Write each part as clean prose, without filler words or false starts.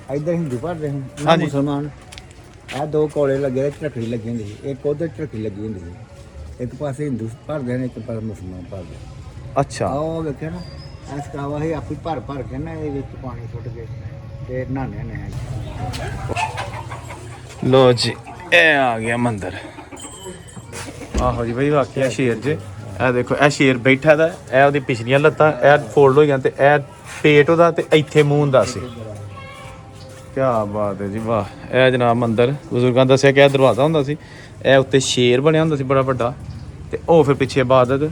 ਇੱਧਰ ਹਿੰਦੂ ਭਰਦੇ ਹਨ ਨਾ ਹਾਂਜੀ। ਮੁਸਲਮਾਨ। ਇਹ ਦੋ ਕੋਲੇ ਲੱਗੇ ਝਟੜੀ ਲੱਗੀ ਹੁੰਦੀ ਸੀ, ਇੱਕ ਉਧਰ ਝਟੜੀ ਲੱਗੀ ਹੁੰਦੀ ਸੀ। ਇੱਕ ਪਾਸੇ ਹਿੰਦੂ ਭਰਦੇ ਨੇ, ਇੱਕ ਪਾਸੇ ਮੁਸਲਮਾਨ ਭਰਦੇ। ਅੱਛਾ ਉਹ ਵੇਖਿਆ ਨਾ, ਇਸ ਕਾਵਾ ਹੀ ਆਪੀ ਭਰ ਭਰ ਕੇ ਨਾ ਇਹ ਵਿੱਚ ਪਾਣੀ ਸੁੱਟ ਕੇ ਤੇ ਨਹਾਉਂਦੇ ਨੇ। ਲੋ ਜੀ ਇਹ ਆ ਗਿਆ ਮੰਦਿਰ। ਆਹੋ ਜੀ ਬਈ ਵਾਕਿਆ ਸ਼ੇਰ ਜੇ। ਇਹ ਦੇਖੋ ਇਹ ਸ਼ੇਰ ਬੈਠਾ ਦਾ, ਇਹ ਉਹਦੀ ਪਿਛਲੀਆਂ ਲੱਤਾਂ ਇਹ ਫੋਲਡ ਹੋਈਆਂ ਤੇ ਇਹ ਪੇਟ ਉਹਦਾ ਤੇ ਇੱਥੇ ਮੂੰਹ ਹੁੰਦਾ ਸੀ। ਕਿਆ ਬਾਤ ਹੈ ਜੀ ਵਾਹ। ਇਹ ਜਨਾਬ ਮੰਦਿਰ ਬਜ਼ੁਰਗਾਂ ਦੱਸਿਆ ਕਿ ਇਹ ਦਰਵਾਜ਼ਾ ਹੁੰਦਾ ਸੀ, ਇਹ ਉੱਤੇ ਸ਼ੇਰ ਬਣਿਆ ਹੁੰਦਾ ਸੀ ਬੜਾ ਵੱਡਾ, ਤੇ ਉਹ ਫਿਰ ਪਿੱਛੇ ਇਬਾਦਤ।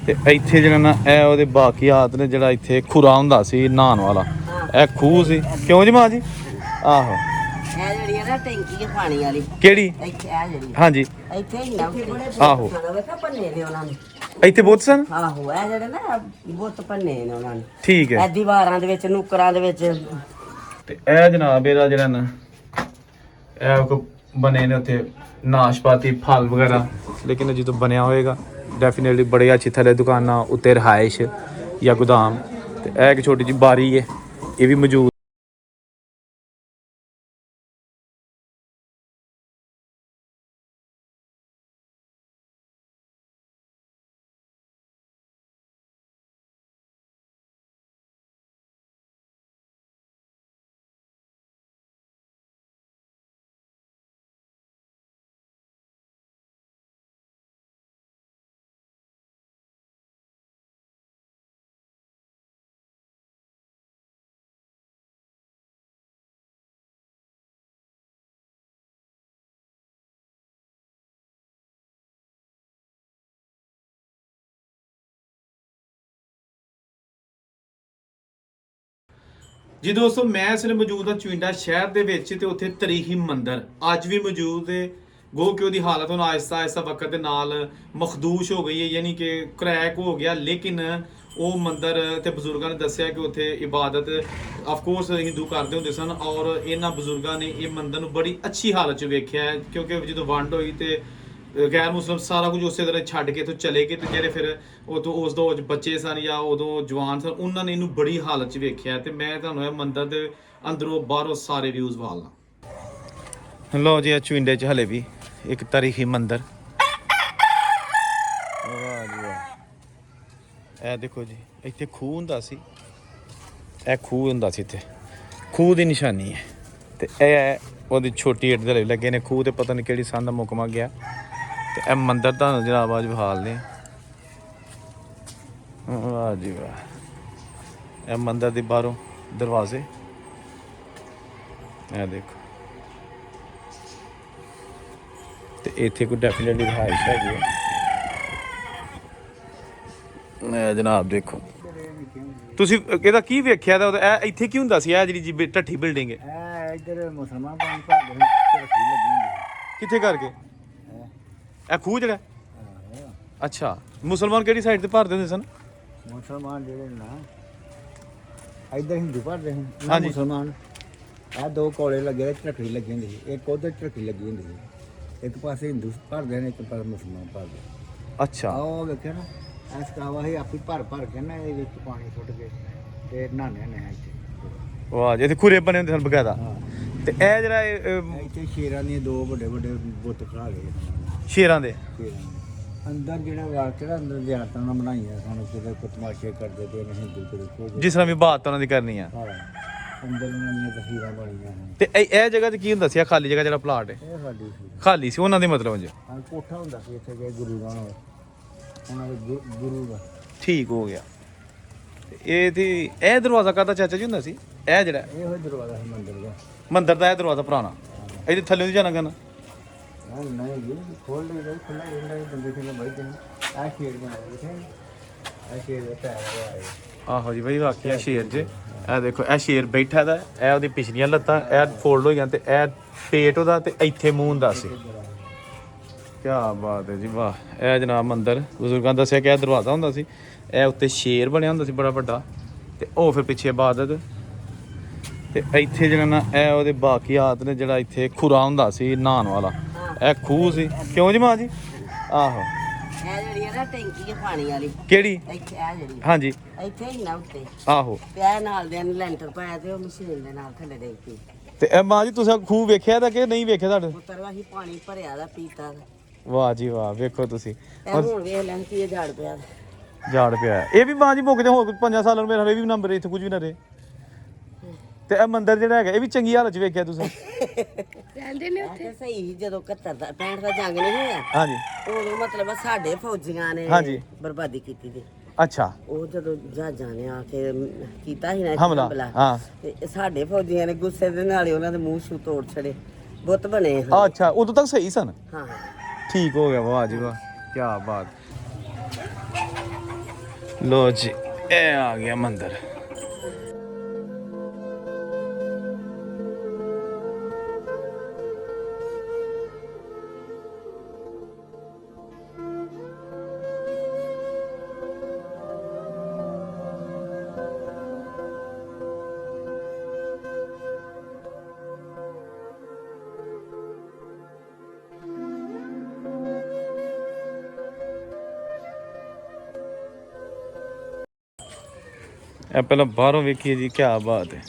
ਤੇ ਇੱਥੇ ਜਿਹੜਾ ਨਾ ਇਹ ਉਹਦੇ ਬਾਕੀਆਤ ਨੇ, ਜਿਹੜਾ ਇੱਥੇ ਖੁਰਾ ਹੁੰਦਾ ਸੀ ਨਹਾਉਣ ਵਾਲਾ, ਇਹ ਖੂਹ ਸੀ। ਕਿਉਂ ਜੀ ਮਾਂ ਜੀ? ਆਹੋ ਇਹ ਜਿਹੜੀ ਹੈ ਨਾ ਟੈਂਕੀ ਹੈ ਪਾਣੀ ਵਾਲੀ, ਕਿਹੜੀ? ਇੱਥੇ ਆ ਜਿਹੜੀ ਹਾਂਜੀ ਇੱਥੇ ਹੀ ਨਾ ਆਹੋ ਵੇਖਾ ਪੰਨੇ ਨੇ ਉਹਨਾਂ ਨੇ। ਇੱਥੇ ਬਹੁਤ ਸਨ। ਆਹੋ ਇਹ ਜਿਹੜੇ ਨਾ ਬੁੱਤ ਪੰਨੇ ਨੇ ਉਹਨਾਂ ਨੇ, ਠੀਕ ਹੈ। ਇਹ ਦੀਵਾਰਾਂ ਦੇ ਵਿੱਚ ਨੁੱਕਰਾਂ ਦੇ ਵਿੱਚ। ਤੇ ਇਹ ਜਨਾਬ ਇਹਦਾ ਜਿਹੜਾ ਨਾ ਇਹ ਕੋ ਬਣੇ ਨੇ ਉੱਥੇ ਨਾਸ਼ਪਾਤੀ ਫਲ ਵਗੈਰਾ, ਲੇਕਿਨ ਜਦੋਂ ਬਣਿਆ ਹੋਏਗਾ ਡੈਫੀਨੇਟਲੀ ਬੜੇ ਅੱਛੀ ਥੱਲੇ ਦੁਕਾਨਾਂ ਉੱਤੇ ਰਿਹਾਇਸ਼ ਜਾਂ ਗੋਦਾਮ। ਤੇ ਇਹ ਇੱਕ ਛੋਟੀ ਜਿਹੀ ਬਾਰੀ ਹੈ, ਇਹ ਵੀ ਮੌਜੂਦ। ਜੀ ਦੋਸਤੋ ਮੈਂ ਇਸ ਵੇਲੇ ਮੌਜੂਦ ਹਾਂ ਚੁਇੰਡਾ ਸ਼ਹਿਰ ਦੇ ਵਿੱਚ, ਤੇ ਉੱਥੇ ਤਾਰੀਖੀ ਮੰਦਿਰ ਅੱਜ ਵੀ ਮੌਜੂਦ ਹੈ। ਗੋ ਕਿ ਉਹਦੀ ਹਾਲਤ ਹੁਣ ਆਹਿਸਤਾ ਆਹਿਸਤਾ ਵਕਤ ਦੇ ਨਾਲ ਮਖਦੂਸ਼ ਹੋ ਗਈ ਹੈ, ਯਾਨੀ ਕਿ ਕਰੈਕ ਹੋ ਗਿਆ। ਲੇਕਿਨ ਉਹ ਮੰਦਿਰ ਤੇ ਬਜ਼ੁਰਗਾਂ ਨੇ ਦੱਸਿਆ ਕਿ ਉੱਥੇ ਇਬਾਦਤ ਆਫਕੋਰਸ ਹਿੰਦੂ ਕਰਦੇ ਹੁੰਦੇ ਸਨ, ਔਰ ਇਹਨਾਂ ਬਜ਼ੁਰਗਾਂ ਨੇ ਇਹ ਮੰਦਿਰ ਨੂੰ ਬੜੀ ਅੱਛੀ ਹਾਲਤ 'ਚ ਵੇਖਿਆ ਹੈ। ਕਿਉਂਕਿ ਜਦੋਂ ਵੰਡ ਹੋਈ ਤੇ ਗੈਰ ਮੁਸਲਿਮ ਸਾਰਾ ਕੁਝ ਉਸੇ ਤਰ੍ਹਾਂ ਛੱਡ ਕੇ ਇੱਥੋਂ ਚਲੇ ਗਏ, ਤੇ ਜਿਹੜੇ ਫਿਰ ਉਦੋਂ ਉਸ ਦੌਰ ਬੱਚੇ ਸਨ ਜਾਂ ਉਦੋਂ ਜਵਾਨ ਸਨ, ਉਹਨਾਂ ਨੇ ਇਹਨੂੰ ਬੜੀ ਹਾਲਤ 'ਚ ਵੇਖਿਆ। ਤੇ ਮੈਂ ਤੁਹਾਨੂੰ ਇਹ ਮੰਦਿਰ ਦੇ ਅੰਦਰੋਂ ਬਾਹਰੋਂ ਸਾਰੇ ਵਿਊਜ਼ ਵਾਲਣਾ। ਲਓ ਜੀ ਚੁਇੰਡੇ 'ਚ ਹਲੇ ਵੀ ਇੱਕ ਤਾਰੀਖੀ ਮੰਦਿਰ। ਵਾਹ ਜੀ ਵਾਹ। ਇਹ ਦੇਖੋ ਜੀ ਇੱਥੇ ਖੂਹ ਹੁੰਦਾ ਸੀ, ਇਹ ਖੂਹ ਹੁੰਦਾ ਸੀ, ਇੱਥੇ ਖੂਹ ਦੀ ਨਿਸ਼ਾਨੀ ਹੈ। ਤੇ ਇਹ ਉਹਦੀ ਛੋਟੀ ਇੱਟ ਦੇ ਲੱਗੇ ਨੇ ਖੂਹ ਤੇ, ਪਤਾ ਨਹੀਂ ਕਿਹੜੀ ਸੰਨ ਦਾ ਮੁਕਮਾ ਗਿਆ। ਤੇ ਇਹ ਮੰਦਿਰ ਤੁਹਾਨੂੰ ਜਨਾਬ ਅੱਜ ਵਿਖਾਲ ਨੇ। ਵਾਹ ਜੀ ਵਾਹ। ਇਹ ਮੰਦਿਰ ਦੇ ਬਾਹਰੋਂ ਦਰਵਾਜ਼ੇ ਇਹ ਦੇਖੋ, ਤੇ ਇੱਥੇ ਕੋਈ ਡੈਫੀਨੇਟਲੀ ਰਿਹਾਇਸ਼ ਹੈਗੀ ਹੈ। ਇਹ ਜਨਾਬ ਦੇਖੋ ਤੁਸੀਂ ਇਹਦਾ ਕੀ ਵੇਖਿਆ ਦਾ? ਇਹ ਇੱਥੇ ਕੀ ਹੁੰਦਾ ਸੀ? ਇਹ ਜਿਹੜੀ ਢੱਠੀ ਬਿਲਡਿੰਗ ਹੈ, ਇਹ ਇੱਧਰ ਮੁਸਲਮਾਨ ਪਾਣੀ ਭਰਦੇ ਨੇ, ਝਟੜੀ ਲੱਗੀ ਹੁੰਦੀ ਕਿੱਥੇ ਕਰਕੇ? ਹੈ। ਇਹ ਖੂਹ ਜਿਹੜਾ? ਅੱਛਾ, ਮੁਸਲਮਾਨ ਕਿਹੜੀ ਸਾਈਡ ਤੇ ਭਰਦੇ ਹੁੰਦੇ ਸਨ? ਮੁਸਲਮਾਨ ਜਿਹੜੇ ਨਾ ਇੱਧਰ ਹਿੰਦੂ ਭਰਦੇ ਹਨ ਨਾ ਹਾਂਜੀ। ਮੁਸਲਮਾਨ। ਇਹ ਦੋ ਕੋਲੇ ਲੱਗੇ ਝਟੜੀ ਲੱਗੀ ਹੁੰਦੀ ਸੀ, ਇੱਕ ਉਧਰ ਝਟੜੀ ਲੱਗੀ ਹੁੰਦੀ ਸੀ। ਇੱਕ ਪਾਸੇ ਹਿੰਦੂ ਭਰਦੇ ਨੇ, ਇੱਕ ਪਾਸੇ ਮੁਸਲਮਾਨ ਭਰਦੇ। ਅੱਛਾ ਉਹ ਵੇਖਿਆ ਨਾ, ਇਸ ਕਾਵਾ ਹੀ ਆਪੀ ਭਰ ਭਰ ਕੇ ਨਾ ਇਹ ਵਿੱਚ ਪਾਣੀ ਸੁੱਟ ਕੇ ਤੇ ਨਹਾਉਂਦੇ ਨੇ ਇੱਥੇ। ਵਾਹ ਜੀ, ਇੱਥੇ ਖੁਰੇ ਬਣੇ ਹੁੰਦੇ ਸਨ ਬਕਾਇਦਾ। ਹਾਂ, ਤੇ ਇਹ ਜਿਹੜਾ ਇੱਥੇ ਸ਼ੇਰਾਂ ਦੀਆਂ ਦੋ ਵੱਡੇ ਵੱਡੇ ਬੁੱਤ ਖੜਾ ਗਏ ਸ਼ੇਰਾਂ ਦੇ ਸ਼ੇਰਾਂ ਦੇ ਅੰਦਰ, ਜਿਹੜਾ ਵਾਕਿਆ ਅੰਦਰ ਜ਼ਿਆਰਤਾਂ ਨਾਲ ਬਣਾਈਆਂ ਸਾਨੂੰ, ਕਿਤੇ ਕੋਈ ਤਮਾਸ਼ੇ ਕਰਦੇ ਤੇ ਹਿੰਦੂ ਕਿਤੇ ਜਿਸ ਤਰ੍ਹਾਂ ਵੀ ਬਾਤ ਉਹਨਾਂ ਦੀ ਕਰਨੀ ਆ। ਹਾਂ, ਅੰਦਰ ਉਹਨਾਂ ਦੀਆਂ ਤਸਵੀਰਾਂ ਬਣੀਆਂ ਹਨ। ਤੇ ਇਹ ਜਗ੍ਹਾ ਤੇ ਕੀ ਹੁੰਦਾ ਸੀ? ਆ ਖਾਲੀ ਜਗ੍ਹਾ ਜਿਹੜਾ ਪਲਾਟ ਹੈ ਇਹ ਸਾਡੀ ਸੀ। ਖਾਲੀ ਸੀ ਉਹਨਾਂ ਦੇ ਮਤਲਬ ਜੀ? ਹਾਂ, ਕੋਠਾ ਹੁੰਦਾ ਸੀ ਇੱਥੇ ਗਏ ਗੁਰੂ ਦਾ, ਉਹਨਾਂ ਦੇ ਗੁਰੂ ਦਾ। ਠੀਕ ਹੋ ਗਿਆ। ਤੇ ਇਹ ਤੇ ਇਹ ਦਰਵਾਜ਼ਾ ਕਾਹਦਾ ਚਾਚਾ ਜੀ ਹੁੰਦਾ ਸੀ? ਇਹ ਜਿਹੜਾ ਇਹੋ ਹੀ ਦਰਵਾਜ਼ਾ ਸੀ ਮੰਦਿਰ ਦਾ। ਮੰਦਿਰ ਦਾ ਇਹ ਦਰਵਾਜ਼ਾ ਪੁਰਾਣਾ, ਇਹਦੇ ਥੱਲੇ ਨਹੀਂ ਜਾਣਾ ਕਰਨਾ। ਨਹੀਂ ਜੀ, ਖੋਲ ਲਈ ਖੁੱਲਾ ਰਹਿੰਦਾ, ਬੰਦੇ ਕਿੰਨੇ ਬੈਠੇ ਨੇ। ਆ ਸ਼ੇਰ ਬਣਾਇਆ ਦੇਖੇ, ਆ ਸ਼ੇਰ ਦਾ ਪੈਰ ਆਇਆ। ਆਹੋ ਜੀ ਬਈ ਵਾਕਿਆ ਸ਼ੇਰ ਜੇ। ਇਹ ਦੇਖੋ ਇਹ ਸ਼ੇਰ ਬੈਠਾ ਦਾ, ਇਹ ਉਹਦੀ ਪਿਛਲੀਆਂ ਲੱਤਾਂ ਇਹ ਫੋਲਡ ਹੋਈਆਂ ਤੇ ਇਹ ਪੇਟ ਉਹਦਾ ਤੇ ਇੱਥੇ ਮੂੰਹ ਹੁੰਦਾ ਸੀ। ਕਿਆ ਬਾਤ ਹੈ ਜੀ ਵਾਹ। ਇਹ ਜਨਾਬ ਮੰਦਿਰ ਬਜ਼ੁਰਗਾਂ ਦੱਸਿਆ ਕਿ ਇਹ ਦਰਵਾਜ਼ਾ ਹੁੰਦਾ ਸੀ, ਇਹ ਉੱਤੇ ਸ਼ੇਰ ਬਣਿਆ ਹੁੰਦਾ ਸੀ ਬੜਾ ਵੱਡਾ, ਤੇ ਉਹ ਫਿਰ ਪਿੱਛੇ ਇਬਾਦਤ। ਤੇ ਇੱਥੇ ਜਿਹੜਾ ਨਾ ਇਹ ਉਹਦੇ ਬਾਕੀਆਤ ਨੇ, ਜਿਹੜਾ ਇੱਥੇ ਖੁਰਾ ਹੁੰਦਾ ਸੀ ਨਹਾਉਣ ਵਾਲਾ, ਇਹ ਖੂਹ ਸੀ। ਕਿਉਂ ਜੀ ਮਾਂ ਜੀ? ਆਹੋ ਇਹ ਜਿਹੜੀ ਹੈ ਨਾ ਟੈਂਕੀ ਹੈ ਪਾਣੀ ਵਾਲੀ, ਕਿਹੜੀ? ਇੱਥੇ ਆ ਜਿਹੜੀ ਹਾਂਜੀ ਇੱਥੇ ਹੀ ਨਾ ਉੱਤੇ ਆਹੋ। ਪਿਆ ਨਾਲ ਦੇ ਨੇ ਲੈਂਟਰ ਪਾਇਆ ਤੇ ਉਹ ਮਸ਼ੀਨ ਦੇ ਨਾਲ ਥੱਲੇ ਦੇ ਦਿੱਤੀ। ਤੇ ਇਹ ਮਾਂ ਜੀ ਤੁਸੀਂ ਖੂਹ ਵੇਖਿਆ ਤਾਂ ਕਿ ਨਹੀਂ ਵੇਖਿਆ ਤੁਹਾਡੇ? ਪੁੱਤਰ ਵਾਹੀ ਪਾਣੀ ਭਰਿਆ ਦਾ ਪੀਤਾ ਦਾ। ਵਾਹ ਜੀ ਵਾਹ, ਵੇਖੋ ਤੁਸੀਂ ਇਹ ਹੁਣ ਵੇਖ ਲੈਣ ਕੀ ਇਹ ਝਾੜ ਪਿਆ ਦਾ। ਝਾੜ ਪਿਆ ਹੈ। ਇਹ ਵੀ ਮਾਂ ਜੀ ਮੁੱਕਦੇ ਹੋ 5 ਸਾਲਾਂ ਨੂੰ ਮੇਰਾ ਹਲੇ ਵੀ ਨੰਬਰ ਇੱਥੇ ਕੁਝ ਵੀ ਨਾ ਰਹੇ। ਤੇ ਇਹ ਮੰਦਿਰ ਜਿਹੜਾ ਹੈਗਾ ਇਹ ਵੀ ਚੰਗੀ ਹਾਲਤ 'ਚ ਵੇਖਿਆ ਤੁਸੀਂ? ਰਹਿੰਦੇ ਨੇ ਉੱਥੇ ਸਹੀ ਸੀ ਜਦੋਂ 71 ਦਾ 65 ਦਾ ਜੰਗ ਨਹੀਂ ਹੋਇਆ, ਹਾਂਜੀ ਉਦੋਂ ਮਤਲਬ ਸਾਡੇ ਫੌਜੀਆਂ ਨੇ ਹਾਂਜੀ। ਬਰਬਾਦੀ ਕੀਤੀ ਸੀ। ਅੱਛਾ ਉਹ ਜਦੋਂ ਜਹਾਜ਼ਾਂ ਨੇ ਆ ਕੇ ਕੀਤਾ ਸੀ ਨਾ ਹਮਲਾ, ਹਾਂ। ਤੇ ਸਾਡੇ ਫੌਜੀਆਂ ਨੇ ਗੁੱਸੇ ਦੇ ਨਾਲ ਹੀ ਉਹਨਾਂ ਦੇ ਮੂੰਹ ਛੂ ਤੋੜ ਛੜੇ, ਬੁੱਤ ਬਣੇ ਅੱਛਾ ਉਦੋਂ ਤੱਕ ਸਹੀ ਸਨ। ਹਾਂ। ਠੀਕ ਹੋ ਗਿਆ, ਵਾਹ ਜੀ ਵਾਹ, ਕੀ ਬਾਤ। ਲੋ ਜੀ ਇਹ ਆ ਗਿਆ ਮੰਦਿਰ। ਇਹ ਪਹਿਲਾਂ ਬਾਹਰੋਂ ਵੇਖੀਏ ਜੀ, ਕੀ ਬਾਤ ਹੈ।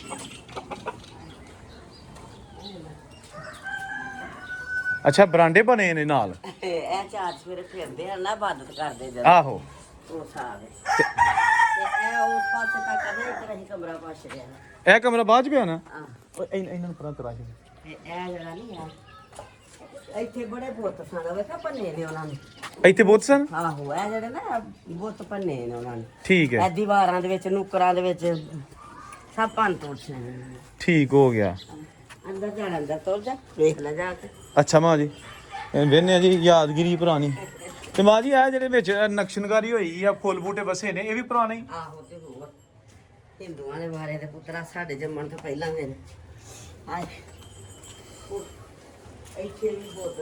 ਅੱਛਾ ਬਰਾਂਡੇ ਬਣੇ ਨੇ ਨਾਲ। ਇਹ ਚਾਰ ਸਵੇਰੇ ਫਿਰਦੇ ਆ ਨਾ, ਇਬਾਦਤ ਕਰਦੇ ਜਦ ਆਹੋ। ਉਹ ਸਾਰੇ ਤੇ ਇਹ ਉਸ ਪਾਸੇ ਤੱਕ ਕਦੇ ਇੱਧਰ ਅਸੀਂ ਕਮਰਾ ਪਾਛ ਰਿਹਾ। ਇਹ ਕਮਰਾ ਬਾਅਦ ਚ ਪਿਆ ਨਾ? ਹਾਂ। ਓਏ ਇਹਨਾਂ ਨੂੰ ਪਰਾਂ ਕਰਾ ਕੇ। ਤੇ ਇਹ ਜਿਹੜਾ ਨਹੀਂ ਆ, ਇੱਥੇ ਬੜੇ ਬੁੱਤ ਸਨ, ਵੇਖਾ ਪੰਨੇ ਨੇ ਉਹਨਾਂ ਨੇ। ਇੱਥੇ ਬਹੁਤ ਸਨ? ਆਹੋ ਇਹ ਜਿਹੜੇ ਨਾ ਬੁੱਤ ਪੰਨੇ ਨੇ ਉਹਨਾਂ ਨੇ। ਠੀਕ ਹੈ, ਇਹ ਦੀਵਾਰਾਂ ਦੇ ਵਿੱਚ, ਨੁੱਕਰਾਂ ਦੇ ਵਿੱਚ ਸਭ ਭੰਨ ਤੋੜ ਸੀ। ਠੀਕ ਹੋ ਗਿਆ। ਅੰਦਰ ਜਾਣ, ਅੰਦਰ ਤੋੜ ਜਾ, ਵੇਖ ਲੈ ਜਾ ਕੇ। ਅੱਛਾ ਮਾਂ ਜੀ ਵੇਖਨੇ ਆ ਜੀ ਯਾਦਗਿਰੀ ਪੁਰਾਣੀ। ਤੇ ਮਾਂ ਜੀ ਇਹ ਜਿਹੜੇ ਵਿੱਚ ਨਕਸ਼ਨਕਾਰੀ ਹੋਈ ਆ, ਫੁੱਲ ਬੂਟੇ ਵਸੇ ਨੇ, ਇਹ ਵੀ ਪੁਰਾਣੇ ਹੀ? ਆਹੋ ਤੇ ਹੋਰ ਹਿੰਦੂਆਂ ਦੇ ਬਾਰੇ ਦੇ ਪੁੱਤਰਾ ਸਾਡੇ ਜੰਮਣ ਤੋਂ ਪਹਿਲਾਂ ਦੇ ਨੇ। ਆਏ ਇੱਥੇ ਵੀ ਬਹੁਤ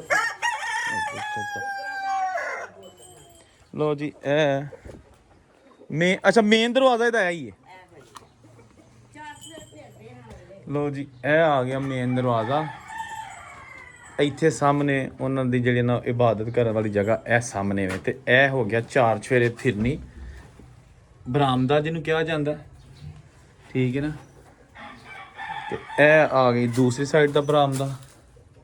ਲੋ ਜੀ ਇਹ ਅੱਛਾ ਮੇਨ ਦਰਵਾਜ਼ਾ ਇਹਦਾ ਹੈ ਹੀ ਹੈ। ਲੋ ਜੀ ਇਹ ਆ ਗਿਆ ਮੇਨ ਦਰਵਾਜ਼ਾ। ਇੱਥੇ ਸਾਹਮਣੇ ਉਹਨਾਂ ਦੀ ਜਿਹੜੀ ਨਾ ਇਬਾਦਤ ਕਰਨ ਵਾਲੀ ਜਗ੍ਹਾ ਇਹ ਸਾਹਮਣੇ ਵੇ। ਤੇ ਇਹ ਹੋ ਗਿਆ ਚਾਰ ਚਫੇਰੇ ਫਿਰਨੀ ਬਰਾਮਦਾ ਜਿਹਨੂੰ ਕਿਹਾ ਜਾਂਦਾ, ਠੀਕ ਹੈ ਨਾ। ਤੇ ਇਹ ਆ ਗਈ ਦੂਸਰੀ ਸਾਈਡ ਦਾ ਬਰਾਮਦਾ।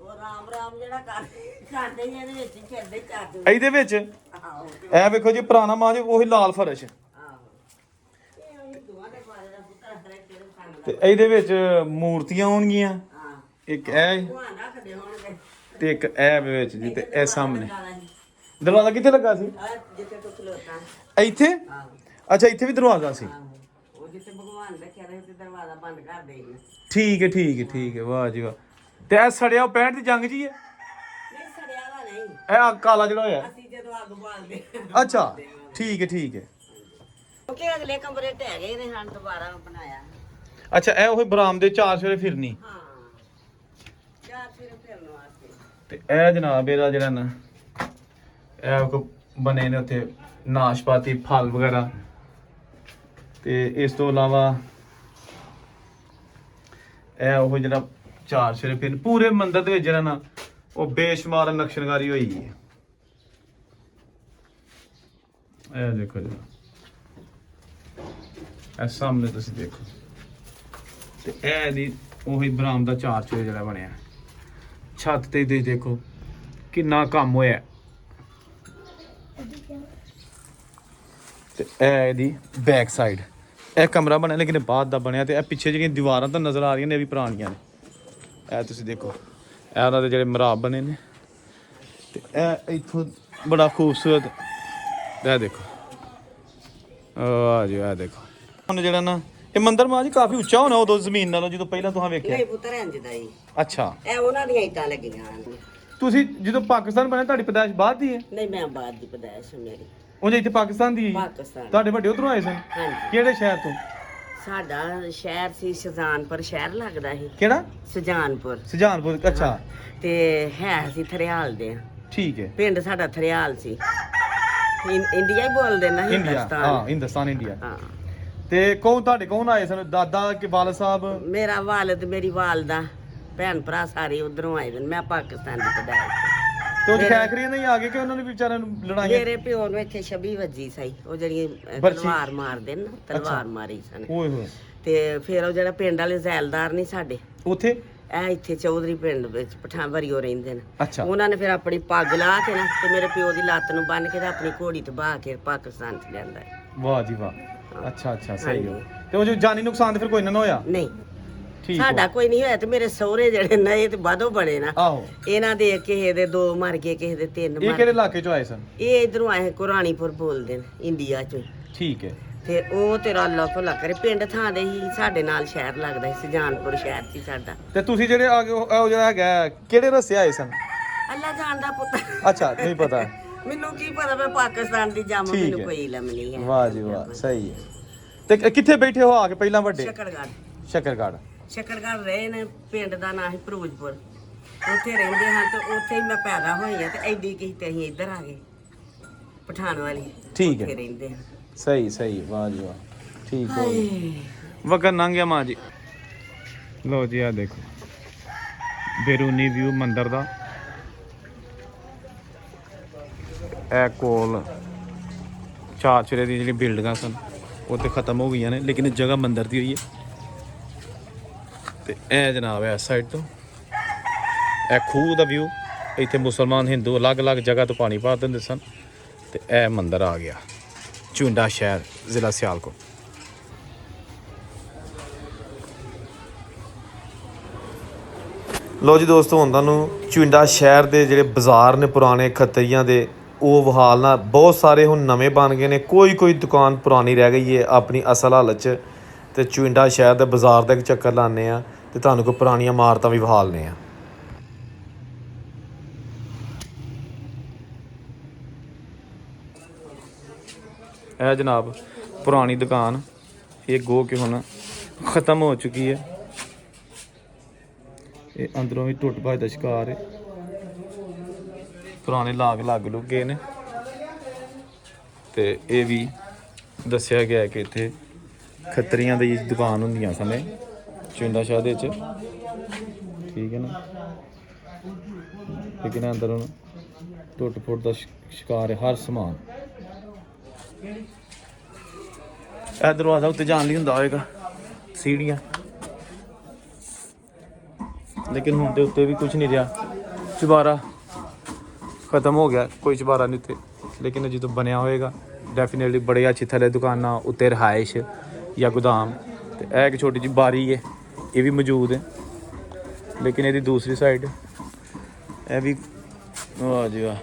ਉਹ ਰਾਮ ਰਾਮ ਜਿਹੜਾ ਕਰਦੇ ਹੀ ਇਹਦੇ ਵਿੱਚ ਹੀ ਫਿਰਦੇ ਚਾਰ। ਇਹਦੇ ਵਿੱਚ ਆਹੋ ਇਹ ਵੇਖੋ ਜੀ ਪੁਰਾਣਾ ਮਾਂ ਜੀ ਉਹੀ ਲਾਲ ਫਰਸ਼। ਆਹੋ ਇਹ ਹਿੰਦੂਆਂ ਦੇ ਬਾਰੇ ਦਾ ਪੁੱਤਰਾ ਹਰੇ ਤੇਰੇ ਸਾਹਮਣੇ। ਤੇ ਇਹਦੇ ਵਿੱਚ ਮੂਰਤੀਆਂ ਹੋਣਗੀਆਂ, ਹਾਂ ਇੱਕ ਇਹ ਭਗਵਾਨ ਰੱਖਦੇ ਹੋਣਗੇ ਤੇ ਇੱਕ ਇਹ ਵਿੱਚ ਜੀ। ਤੇ ਇਹ ਸਾਹਮਣੇ ਦਰਵਾਜ਼ਾ ਕਿੱਥੇ ਲੱਗਾ ਸੀ? ਜਿੱਥੇ ਤੂੰ ਖਲੋਤਾ। ਇੱਥੇ? ਆਹੋ ਅੱਛਾ ਇੱਥੇ ਵੀ ਦਰਵਾਜ਼ਾ ਸੀ। ਆਹੋ ਉਹ ਜਿੱਥੇ ਭਗਵਾਨ ਰੱਖਿਆ ਰਹੇ ਤੇ ਦਰਵਾਜ਼ਾ ਬੰਦ ਕਰ ਦੇਈਏ। ਠੀਕ ਹੈ ਠੀਕ ਹੈ ਠੀਕ ਹੈ, ਵਾਹ ਜੀ ਵਾਹ। ਤੇ ਇਹ ਸੜਿਆ 65 ਦੀ ਜੰਗ ਜੀ ਹੈ? ਨਹੀਂ ਸੜਿਆ ਵਾ ਨਹੀਂ, ਇਹ ਅੱਗ ਕਾਲਾ ਜਿਹੜਾ ਹੋਇਆ? ਅਸੀਂ ਜਦੋਂ ਅੱਗ ਬਾਲਦੇ ਅੱਛਾ ਠੀਕ ਹੈ ਠੀਕ ਹੈ। ਕਿਉਂਕਿ ਅਗਲੇ ਕਮਰੇ ਢਹਿ ਗਏ ਨੇ, ਹਨ ਦੁਬਾਰਾ ਬਣਾਇਆ। ਅੱਛਾ ਇਹ ਉਹ ਬਰਾਮਦੇ ਚਾਰ ਸਵੇਰੇ ਫਿਰਨੀ। ਹਾਂ ਚਾਰ ਫਿਰ ਫਿਰਨ ਵਾਸਤੇ। ਤੇ ਇਹ ਜਨਾਬ ਇਹਦਾ ਜਿਹੜਾ ਨਾ ਇਹ ਕੋ ਬਣੇ ਨੇ ਉੱਥੇ ਨਾਸ਼ਪਾਤੀ ਫਲ ਵਗੈਰਾ। ਤੇ ਇਸ ਤੋਂ ਇਲਾਵਾ ਇਹ ਉਹ ਜਿਹੜਾ ਚਾਰ ਸਵੇਰੇ ਫਿਰਨ ਪੂਰੇ ਮੰਦਿਰ ਦੇ ਵਿੱਚ ਜਿਹੜਾ ਨਾ ਉਹ ਬੇਸ਼ੁਮਾਰ ਨਕਸ਼ਨਕਾਰੀ ਹੋਈ ਹੈ। ਇਹ ਦੇਖੋ ਜੀ, ਇਹ ਸਾਹਮਣੇ ਤੁਸੀਂ ਦੇਖੋ। ਤੇ ਇਹ ਦੀ ਉਹੀ ਬਰਾਮਦਾ ਚਾਰ ਚੂਹੇ ਜਿਹੜਾ ਬਣਿਆ। ਛੱਤ ਤੇ ਤੁਸੀਂ ਦੇਖੋ ਕਿੰਨਾ ਕੰਮ ਹੋਇਆ। ਤੇ ਇਹ ਇਹਦੀ ਬੈਕ ਸਾਈਡ ਇਹ ਕਮਰਾ ਬਣਿਆ, ਲੇਕਿਨ ਇਹ ਬਾਅਦ ਦਾ ਬਣਿਆ। ਤੇ ਇਹ ਪਿੱਛੇ ਜਿਹੜੀਆਂ ਦੀਵਾਰਾਂ ਤਾਂ ਨਜ਼ਰ ਆ ਰਹੀਆਂ ਨੇ ਇਹ ਵੀ ਪੁਰਾਣੀਆਂ ਨੇ। ਇਹ ਤੁਸੀਂ ਦੇਖੋ ਇਹ ਉਹਨਾਂ ਦੇ ਜਿਹੜੇ ਮਰਾਬ ਬਣੇ ਨੇ। ਤੇ ਇਹ ਇੱਥੋਂ ਬੜਾ ਖੂਬਸੂਰਤ ਇਹ ਦੇਖੋ। ਆ ਜੀ ਇਹ ਦੇਖੋ ਹੁਣ ਜਿਹੜਾ ਨਾ ਇਹ ਮੰਦਿਰ ਮਾਂ ਜੀ ਕਾਫੀ ਉੱਚਾ ਹੋਣਾ ਉਦੋਂ ਜ਼ਮੀਨ ਨਾਲੋਂ ਜਦੋਂ ਪਹਿਲਾਂ ਤੁਸੀਂ ਵੇਖਿਆ? ਨਹੀਂ ਪੁੱਤਰ ਇੰਜ ਦਾ ਹੀ। ਅੱਛਾ ਇਹ ਉਹਨਾਂ ਦੀਆਂ ਇੱਟਾਂ ਲੱਗੀਆਂ ਹਨ। ਤੁਸੀਂ ਜਦੋਂ ਪਾਕਿਸਤਾਨ ਬਣਿਆ ਤੁਹਾਡੀ ਪੈਦਾਇਸ਼ ਬਾਅਦ ਦੀ ਹੈ? ਨਹੀਂ ਮੈਂ ਬਾਅਦ ਦੀ ਪੈਦਾਇਸ਼ ਹਾਂ ਮੇਰੀ। ਉਂਝ ਇੱਥੇ ਪਾਕਿਸਤਾਨ ਦੀ ਹੈ? ਪਾਕਿਸਤਾਨ। ਤੁਹਾਡੇ ਵੱਡੇ ਉਧਰੋਂ ਆਏ ਸਨ? ਹਾਂਜੀ ਕਿਹੜੇ ਸ਼ਹਿਰ ਤੋਂ? ਸਾਡਾ ਸ਼ਹਿਰ ਸੀ ਸ਼ਹਜਾਨਪੁਰ ਸ਼ਹਿਰ ਲੱਗਦਾ ਸੀ। ਕਿਹੜਾ? ਸ਼ਹਜਾਨਪੁਰ। ਸੁਜਾਨਪੁਰ। ਅੱਛਾ ਤੇ ਹੈ ਸੀ ਥਰਿਆਲ ਦੇ। ਠੀਕ ਹੈ। ਪਿੰਡ ਸਾਡਾ ਥਰਿਆਲ ਸੀ। ਇੰਡੀਆ ਹੀ ਬੋਲਦੇ ਨਾ, ਇੰਡੀਆ, ਹਿੰਦੁਸਤਾਨ। ਹਾਂ ਹਿੰਦੁਸਤਾਨ ਇੰਡੀਆ। ਹਾਂ ਤੇ ਤੁਹਾਡੇ ਕੌਣ ਆਏ ਸਨ? ਦਾਦਾ ਕਿ ਵਾਲਦ ਸਾਹਿਬ? ਮੇਰਾ ਵਾਲਦ, ਮੇਰੀ ਵਾਲਦਾ, ਭੈਣ ਭਰਾ ਸਾਰੇ ਉਧਰੋਂ ਆਏ ਨੇ। ਮੈਂ ਪਾਕਿਸਤਾਨ ਦੀ ਪੈਦਾਇਸ਼। ਤੇ ਉਹ ਖੈਖਰੀਆਂ ਨਹੀਂ ਆ ਗਏ ਕਿ ਉਹਨਾਂ ਨੇ ਵਿਚਾਰਿਆਂ ਨੂੰ ਲੜਾਈਆਂ? ਮੇਰੇ ਪਿਓ ਨੂੰ ਇੱਥੇ 26 ਵੱਜੀ ਸਹੀ, ਉਹ ਜਿਹੜੀ ਬਰਛੀ? ਤਲਵਾਰ ਮਾਰਦੇ ਨੇ ਨਾ, ਤਲਵਾਰ ਮਾਰੀ ਸਨ। ਓਏ ਹੋਏ। ਤੇ ਫਿਰ ਉਹ ਜਿਹੜਾ ਪਿੰਡ ਵਾਲੇ ਜ਼ੈਲਦਾਰ ਨਹੀਂ ਸਾਡੇ, ਉੱਥੇ ਇਹ ਇੱਥੇ ਚੌਧਰੀ ਪਿੰਡ ਵਿੱਚ ਪਠਾਨਵਰੀ ਉਹ ਰਹਿੰਦੇ ਨੇ। ਅੱਛਾ। ਉਹਨਾਂ ਨੇ ਫਿਰ ਆਪਣੀ ਪੱਗ ਲਾ ਕੇ ਨਾ ਤੇ ਮੇਰੇ ਪਿਓ ਦੀ ਲੱਤ ਨੂੰ ਬੰਨ ਕੇ ਤੇ ਆਪਣੀ ਘੋੜੀ ਤੇ ਬਾਹ ਕੇ ਪਾਕਿਸਤਾਨ ਚ ਲਿਆਂਦਾ ਹੈ। ਵਾਹ ਜੀ ਵਾਹ। ਅੱਛਾ ਅੱਛਾ, ਸਹੀ ਹੈ। ਤੇ ਉਹ ਜੋ ਜਾਨੀ ਨੁਕਸਾਨ ਤੇ ਫਿਰ ਕੋਈ ਨਾ ਹੋਇਆ? ਨਹੀਂ, ਠੀਕ ਸਾਡਾ ਕੋਈ ਨਹੀਂ ਹੋਇਆ। ਤੇ ਮੇਰੇ ਸਹੁਰੇ ਜਿਹੜੇ ਨੇ ਇਹ ਤੇ ਬਾਦੋਂ ਬਣੇ ਨਾ, ਆਹੋ। ਇਹਨਾਂ ਦੇ ਕਿਸੇ ਦੇ 2 ਮਰ ਗਏ, ਕਿਸੇ ਦੇ 3 ਇਹ ਮਰ ਕਿਹੜੇ ਗਏ। ਇਲਾਕੇ ਚੋਂ ਆਏ ਸਨ? ਇਹ ਇਧਰੋਂ ਆਏ ਕੁਰਾਨੀਪੁਰ ਬੋਲਦੇ ਨੇ, ਇੰਡੀਆ ਚੋਂ। ਠੀਕ ਹੈ। ਤੇ ਉਹ ਤੇਰਾ ਅੱਲਾ ਭਲਾ ਕਰੇ, ਪਿੰਡ ਥਾਂ ਦੇ ਹੀ ਸਾਡੇ ਨਾਲ ਸ਼ਹਿਰ ਲੱਗਦਾ ਸੀ, ਸੁਜਾਨਪੁਰ ਸ਼ਹਿਰ ਸੀ ਸਾਡਾ। ਤੇ ਤੁਸੀਂ ਜਿਹੜੇ ਆ ਗਏ ਉਹ ਜਿਹੜਾ ਹੈਗਾ ਕਿਹੜੇ ਰਸਤੇ ਆਏ ਸਨ? ਅੱਲਾ ਜਾਣਦਾ ਪੁੱਤ, ਅੱਛਾ, ਨਹੀਂ ਪਤਾ। ਮੈਨੂੰ ਕੀ ਪਤਾ, ਮੈਂ ਪਾਕਿਸਤਾਨ ਦੀ ਜੰਮ, ਠੀਕ ਮੈਨੂੰ ਹੈ। ਕੋਈ ਇਲਮ ਨਹੀਂ ਹੈ। ਵਾਹ ਜੀ ਵਾਹ, ਸਹੀ ਹੈ। ਤੇ ਕਿੱਥੇ ਬੈਠੇ ਹੋ ਆ ਕੇ ਪਹਿਲਾਂ ਵੱਡੇ? ਸ਼ਕਰਗੜ੍ਹ। ਸ਼ੱਕਰਗੜ੍ਹ। ਸ਼ਕਰਗੜ੍ਹ ਰਹੇ ਨੇ, ਪਿੰਡ ਦਾ ਨਾਂ ਹੈ ਫਿਰੋਜ਼ਪੁਰ। ਉੱਥੇ ਰਹਿੰਦੇ ਹਾਂ ਤੇ ਉੱਥੇ ਹੀ ਮੈਂ ਪੈਦਾ ਹੋਈ ਹਾਂ। ਤੇ ਐਡੀ ਕਿਸੇ ਤੇ ਅਸੀਂ ਇੱਧਰ ਆ ਗਏ ਪਠਾਨ ਵਾਲੀ। ਠੀਕ ਹੈ। ਉੱਥੇ ਰਹਿੰਦੇ ਹਾਂ। ਸਹੀ ਸਹੀ, ਵਾਹ ਜੀ ਵਾਹ, ਠੀਕ ਹੋ ਵਕਤ ਲੰਘ ਗਿਆ ਮਾਂ ਜੀ। ਲੋ ਜੀ ਆ ਦੇਖੋ ਬੇਰੂਨੀ ਵਿਊ ਮੰਦਿਰ ਦਾ। ਇਹ ਕੋਲ ਚਾਰ ਚੁਰੇ ਦੀ ਜਿਹੜੀ ਬਿਲਡਿੰਗਾਂ ਸਨ ਉਹ ਤੇ ਖਤਮ ਹੋ ਗਈਆਂ ਨੇ, ਲੇਕਿਨ ਜਗ੍ਹਾ ਮੰਦਿਰ ਦੀ ਹੋਈ ਹੈ। ਤੇ ਇਹ ਜਨਾਬ ਹੈ ਇਸ ਸਾਈਡ ਤੋਂ ਇਹ ਖੂਹ ਦਾ ਵਿਊ। ਇੱਥੇ ਮੁਸਲਮਾਨ ਹਿੰਦੂ ਅਲੱਗ-ਅਲੱਗ ਜਗ੍ਹਾ ਤੋਂ ਪਾਣੀ ਪਾ ਦਿੰਦੇ ਸਨ। ਤੇ ਇਹ ਮੰਦਿਰ ਆ ਗਿਆ ਚੁੰਡਾ ਸ਼ਹਿਰ, ਜ਼ਿਲ੍ਹਾ ਸਿਆਲਕੋਟ। ਲੋ ਜੀ ਦੋਸਤੋ, ਹੁਣ ਤੁਹਾਨੂੰ ਚੁੰਡਾ ਸ਼ਹਿਰ ਦੇ ਜਿਹੜੇ ਬਾਜ਼ਾਰ ਨੇ ਪੁਰਾਣੇ ਖੱਤਰੀਆਂ ਦੇ, ਉਹ ਵਿਹਾਲ ਨਾਲ ਬਹੁਤ ਸਾਰੇ ਹੁਣ ਨਵੇਂ ਬਣ ਗਏ ਨੇ। ਕੋਈ ਦੁਕਾਨ ਪੁਰਾਣੀ ਰਹਿ ਗਈ ਹੈ ਆਪਣੀ ਅਸਲ ਹਾਲਤ 'ਚ। ਤੇ ਚੁੰਡਾ ਸ਼ਹਿਰ ਦੇ ਬਾਜ਼ਾਰ ਦਾ ਇੱਕ ਚੱਕਰ ਲਾਉਂਦੇ ਆ ਤੇ ਤੁਹਾਨੂੰ ਕੋਈ ਪੁਰਾਣੀਆਂ ਇਮਾਰਤਾਂ ਵੀ ਵਿਹਾਲਨੇ ਆ। ਇਹ ਜਨਾਬ ਪੁਰਾਣੀ ਦੁਕਾਨ, ਇਹ ਗੋ ਕੇ ਹੁਣ ਖਤਮ ਹੋ ਚੁੱਕੀ ਹੈ। ਇਹ ਅੰਦਰੋਂ ਵੀ ਟੁੱਟ ਭੱਜ ਦਾ ਸ਼ਿਕਾਰ ਹੈ। ਪੁਰਾਣੇ ਲਾਗ ਲੁੱਗ ਗਏ ਨੇ। ਤੇ ਇਹ ਵੀ ਦੱਸਿਆ ਗਿਆ ਕਿ ਇੱਥੇ ਖੱਤਰੀਆਂ ਦੀ ਦੁਕਾਨ ਹੁੰਦੀਆਂ ਸਨ ਚੁੰਡਾ ਸ਼ਹਿਰ ਦੇ ਵਿੱਚ, ਠੀਕ ਹੈ ਨਾ। ਲੇਕਿਨ ਅੰਦਰ ਹੁਣ ਟੁੱਟ ਫੁੱਟ ਦਾ ਸ਼ਿਕਾਰ ਹੈ ਹਰ ਸਮਾਨ। ਇਹ ਦਰਵਾਜ਼ਾ ਉੱਤੇ ਜਾਣ ਲਈ ਹੁੰਦਾ ਹੋਏਗਾ ਸੀੜੀਆਂ, ਲੇਕਿਨ ਹੁਣ ਤੇ ਉੱਤੇ ਵੀ ਕੁਝ ਨਹੀਂ ਰਿਹਾ। ਚੁਬਾਰਾ ਖਤਮ ਹੋ ਗਿਆ, ਕੋਈ ਚੁਬਾਰਾ ਨਹੀਂ ਉੱਤੇ। ਲੇਕਿਨ ਜਦੋਂ ਬਣਿਆ ਹੋਏਗਾ ਡੈਫੀਨੇਟਲੀ ਬੜੇ ਅੱਛੇ ਥੱਲੇ ਦੁਕਾਨਾਂ, ਉੱਤੇ ਰਿਹਾਇਸ਼ ਜਾਂ ਗੋਦਾਮ। ਤੇ ਇਹ ਇੱਕ ਛੋਟੀ ਜਿਹੀ ਬਾਰੀ ਹੈ, ਇਹ ਵੀ ਮੌਜੂਦ ਹੈ। ਲੇਕਿਨ ਇਹਦੀ ਦੂਸਰੀ ਸਾਈਡ ਇਹ ਵੀ, ਵਾਹ ਜੀ ਵਾਹ,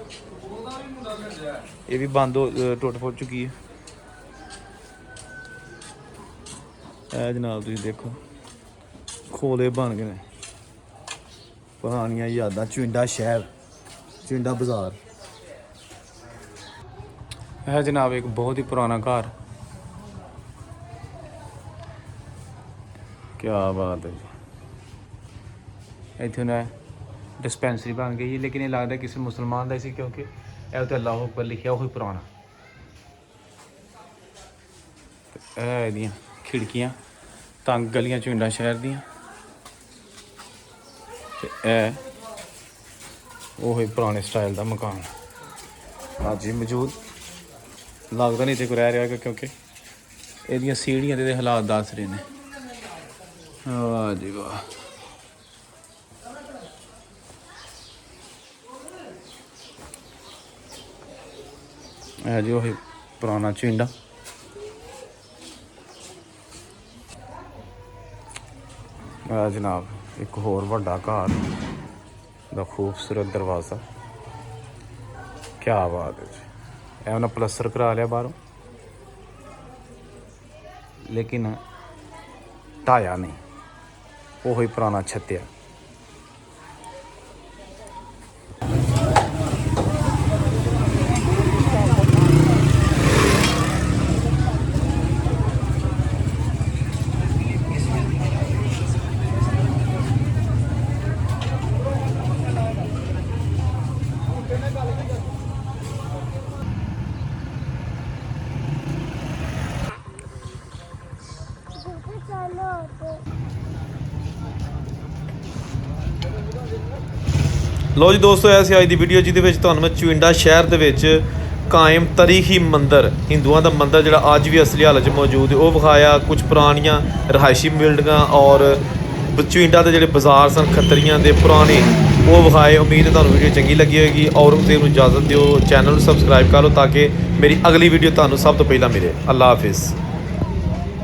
ਇਹ ਵੀ ਬੰਦ ਹੋ ਟੁੱਟ ਫੁੱਟ ਚੁੱਕੀ ਹੈ। ਇਹ ਜਨਾਬ ਤੁਸੀਂ ਦੇਖੋ ਖੋਲੇ ਬਣ ਗਏ ਨੇ, ਪੁਰਾਣੀਆਂ ਯਾਦਾਂ। ਚੁੰਡਾ ਸ਼ਹਿਰ, ਚੁੰਡਾ ਬਾਜ਼ਾਰ। ਇਹ ਜਨਾਬ ਇੱਕ ਬਹੁਤ ਹੀ ਪੁਰਾਣਾ ਘਰ, ਕਿਆ ਬਾਤ ਹੈ ਜੀ। ਇੱਥੇ ਨਾ ਡਿਸਪੈਂਸਰੀ ਬਣ ਗਈ ਹੈ, ਲੇਕਿਨ ਇਹ ਲੱਗਦਾ ਕਿਸੇ ਮੁਸਲਮਾਨ ਦਾ ਸੀ, ਕਿਉਂਕਿ ਇਹ ਉੱਤੇ ਅੱਲਾਹੁ ਅਕਬਰ ਲਿਖਿਆ ਉਹੀ ਪੁਰਾਣਾ। ਇਹ ਇਹਦੀਆਂ ਖਿੜਕੀਆਂ, ਤੰਗ ਗਲੀਆਂ ਚੁੰਡਾ ਸ਼ਹਿਰ ਦੀਆਂ। ਤੇ ਇਹ ਉਹੀ ਪੁਰਾਣੇ ਸਟਾਈਲ ਦਾ ਮਕਾਨ ਅੱਜ ਵੀ ਮੌਜੂਦ। ਲੱਗਦਾ ਨਹੀਂ ਇੱਥੇ ਕੋਈ ਰਹਿ ਰਿਹਾ, ਕਿਉਂਕਿ ਇਹਦੀਆਂ ਸੀੜੀਆਂ ਦੇ ਹਾਲਾਤ ਦੱਸ ਰਹੇ ਨੇ। ਵਾਹ ਜੀ ਵਾਹ। ਇਹ ਜੀ ਉਹੀ ਪੁਰਾਣਾ ਚੁੰਡਾ। ਆ ਜਨਾਬ ਇੱਕ ਹੋਰ ਵੱਡਾ ਘਰ ਦਾ ਖੂਬਸੂਰਤ ਦਰਵਾਜ਼ਾ, ਕਿਆ ਬਾਤ ਹੈ ਜੀ। ਇਹ ਉਹਨਾਂ ਪਲਸਤਰ ਕਰਾ ਲਿਆ ਬਾਹਰੋਂ, ਲੇਕਿਨ ਢਾਇਆ ਨਹੀਂ, ਉਹੀ ਪੁਰਾਣਾ ਛੱਤਿਆ। ਲੋ ਜੀ ਦੋਸਤੋ, ਇਹ ਸੀ ਅੱਜ ਦੀ ਵੀਡੀਓ ਜਿਹਦੇ ਵਿੱਚ ਤੁਹਾਨੂੰ ਮੈਂ ਚੁਇੰਡਾ ਸ਼ਹਿਰ ਦੇ ਵਿੱਚ ਕਾਇਮ ਤਾਰੀਖੀ ਮੰਦਿਰ, ਹਿੰਦੂਆਂ ਦਾ ਮੰਦਿਰ ਜਿਹੜਾ ਅੱਜ ਵੀ ਅਸਲੀ ਹਾਲਤ 'ਚ ਮੌਜੂਦ ਹੈ ਉਹ ਵਿਖਾਇਆ। ਕੁਝ ਪੁਰਾਣੀਆਂ ਰਿਹਾਇਸ਼ੀ ਬਿਲਡਿੰਗਾਂ ਔਰ ਚੁਇੰਡਾ ਦੇ ਜਿਹੜੇ ਬਾਜ਼ਾਰ ਸਨ ਖੱਤਰੀਆਂ ਦੇ ਪੁਰਾਣੇ, ਉਹ ਵਿਖਾਏ। ਉਮੀਦ ਹੈ ਤੁਹਾਨੂੰ ਵੀਡੀਓ ਚੰਗੀ ਲੱਗੀ ਹੋਏਗੀ। ਔਰੰਗਜ਼ੇਬ ਨੂੰ ਇਜਾਜ਼ਤ ਦਿਓ, ਚੈਨਲ ਨੂੰ ਸਬਸਕ੍ਰਾਈਬ ਕਰ ਲਓ ਤਾਂ ਕਿ ਮੇਰੀ ਅਗਲੀ ਵੀਡੀਓ ਤੁਹਾਨੂੰ ਸਭ ਤੋਂ ਪਹਿਲਾਂ ਮਿਲੇ। ਅੱਲਾ ਹਾਫਿਜ਼।